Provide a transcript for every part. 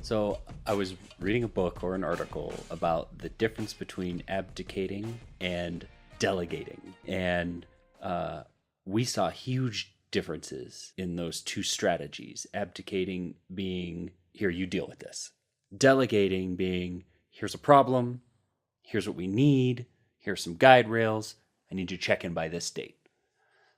So I was reading a book or an article about the difference between abdicating and delegating. And we saw huge differences in those two strategies. Abdicating being, here, you deal with this. Delegating being, here's a problem, here's what we need, here's some guide rails, I need you to check in by this date.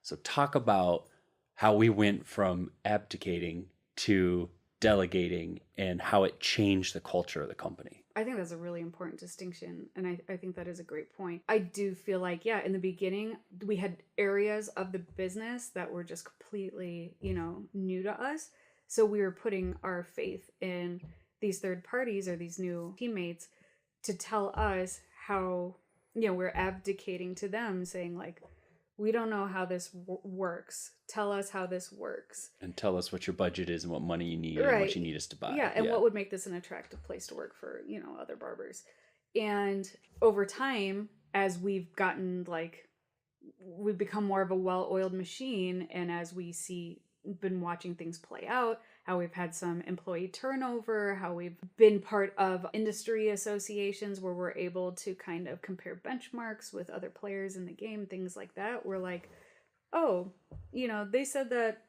So talk about how we went from abdicating to delegating and how it changed the culture of the company. I think that's a really important distinction. And I think that is a great point. I do feel like, yeah, in the beginning, we had areas of the business that were just completely, new to us. So we were putting our faith in these third parties or these new teammates to tell us how, we're abdicating to them, saying like, we don't know how this works. Tell us how this works. And tell us what your budget is and what money you need Right. and what you need us to buy. Yeah, and what would make this an attractive place to work for, other barbers. And over time, as we've gotten we've become more of a well-oiled machine, and as we been watching things play out, how we've had some employee turnover, how we've been part of industry associations where we're able to kind of compare benchmarks with other players in the game, things like that. We're like, oh, they said that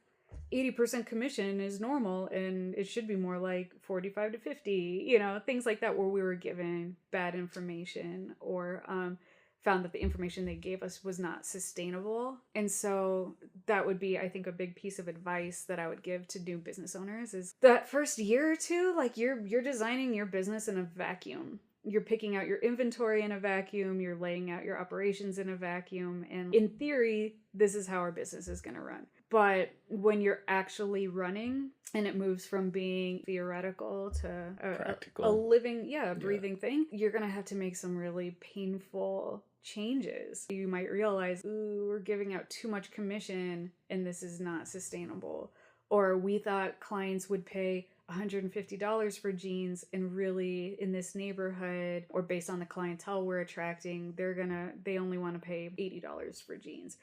80% commission is normal and it should be more like 45 to 50, things like that, where we were given bad information or found that the information they gave us was not sustainable. And so that would be, I think, a big piece of advice that I would give to new business owners is that first year or two, like you're designing your business in a vacuum. You're picking out your inventory in a vacuum. You're laying out your operations in a vacuum. And in theory, this is how our business is going to run. But when you're actually running and it moves from being theoretical to a living, breathing thing, you're going to have to make some really painful changes. You might realize, ooh, we're giving out too much commission and this is not sustainable. Or we thought clients would pay $150 for jeans, and really in this neighborhood or based on the clientele we're attracting, they only want to pay $80 for jeans.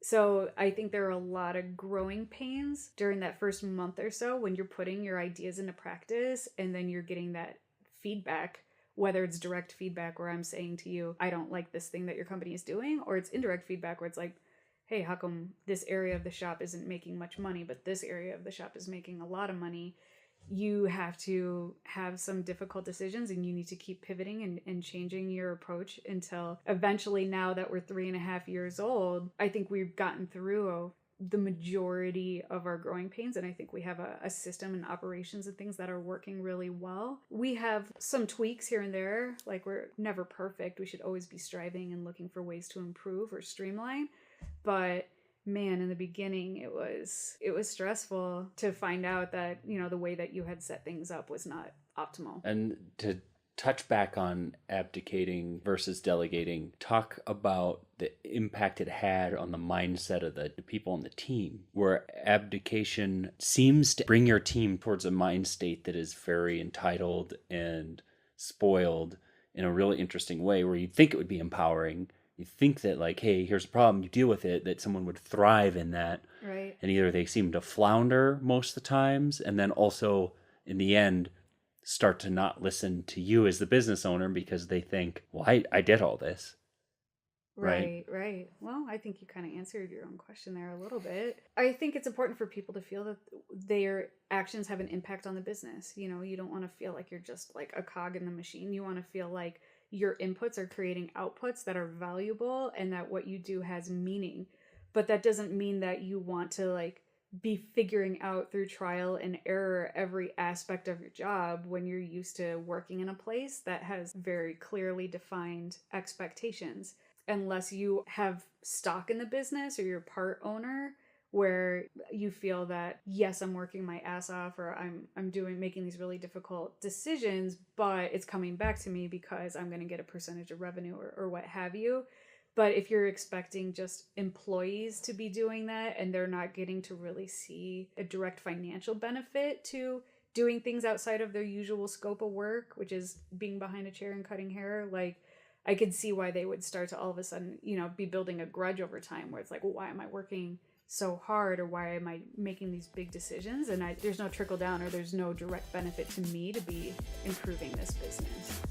So I think there are a lot of growing pains during that first month or so when you're putting your ideas into practice and then you're getting that feedback, whether it's direct feedback where I'm saying to you, I don't like this thing that your company is doing, or it's indirect feedback where it's like, hey, how come this area of the shop isn't making much money, but this area of the shop is making a lot of money? You have to have some difficult decisions and you need to keep pivoting and changing your approach until eventually, now that we're 3.5 years old, I think we've gotten through the majority of our growing pains. And I think we have a system and operations and things that are working really well. We have some tweaks here and there, like we're never perfect. We should always be striving and looking for ways to improve or streamline. But man, in the beginning, it was stressful to find out that, the way that you had set things up was not optimal. And to touch back on abdicating versus delegating, talk about the impact it had on the mindset of the people on the team, where abdication seems to bring your team towards a mind state that is very entitled and spoiled in a really interesting way, where you'd think it would be empowering. You think that like, hey, here's a problem, you deal with it, that someone would thrive in that. Right. And either they seem to flounder most of the times, and then also in the end start to not listen to you as the business owner because they think, well, I did all this. Right. Well, I think you kind of answered your own question there a little bit. I think it's important for people to feel that their actions have an impact on the business. You don't want to feel like you're just like a cog in the machine. You want to feel like your inputs are creating outputs that are valuable and that what you do has meaning. But that doesn't mean that you want to be figuring out through trial and error every aspect of your job when you're used to working in a place that has very clearly defined expectations. Unless you have stock in the business or you're part owner, where you feel that, yes, I'm working my ass off, or I'm making these really difficult decisions, but it's coming back to me because I'm going to get a percentage of revenue or what have you. But if you're expecting just employees to be doing that and they're not getting to really see a direct financial benefit to doing things outside of their usual scope of work, which is being behind a chair and cutting hair, I could see why they would start to all of a sudden, be building a grudge over time where it's like, well, why am I working so hard, or why am I making these big decisions? And there's no trickle down, or there's no direct benefit to me to be improving this business.